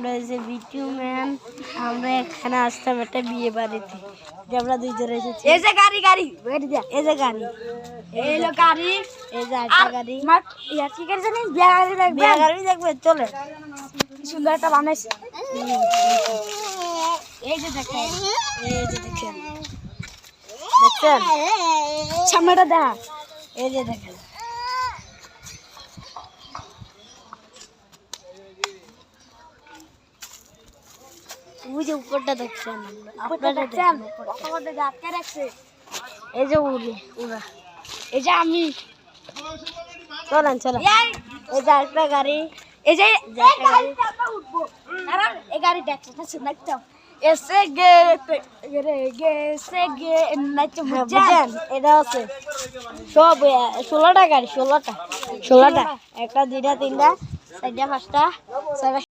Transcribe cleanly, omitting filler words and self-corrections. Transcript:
আমরা যে B2 man আমরা এখানে আসতাম একটা বিয়ে বাড়িতে যে আমরা দুইজন এসেছি। এই যে গাড়ি গাড়ি এই যে গাড়ি, এই লো গাড়ি, এই যে একটা গাড়ি, ইয়া কি গাড়ি জানিস? বিয়া গাড়ি দেখবে, বিয়ে গাড়ি দেখবে চলে। কি সুন্দর একটা বানাইছে। এই যে দেখেন, এই যে দেখেন, দেখছেন সামনেটা দেখা, এই যে দেখেন। ওই যে উপরটা দেখছেন, আপনারা দেখছেন কত বড় আটকে রাখছে। এই যে উড়ে উড়া, এই যে আমি, চলেন চলেন। এই যে একটা গাড়ি, এই যে এই গাড়িতে আমরা উঠবো। কারণ এই গাড়ি দেখতে দেখতাম এসে গে গে গেছে গে নাচে হ্যাঁ, বুঝছেন? বুঝছেন এটা আছে সব 16টা গাড়ি, 16টা একটা দুইটা তিনটা চারটা পাঁচটা ছয়টা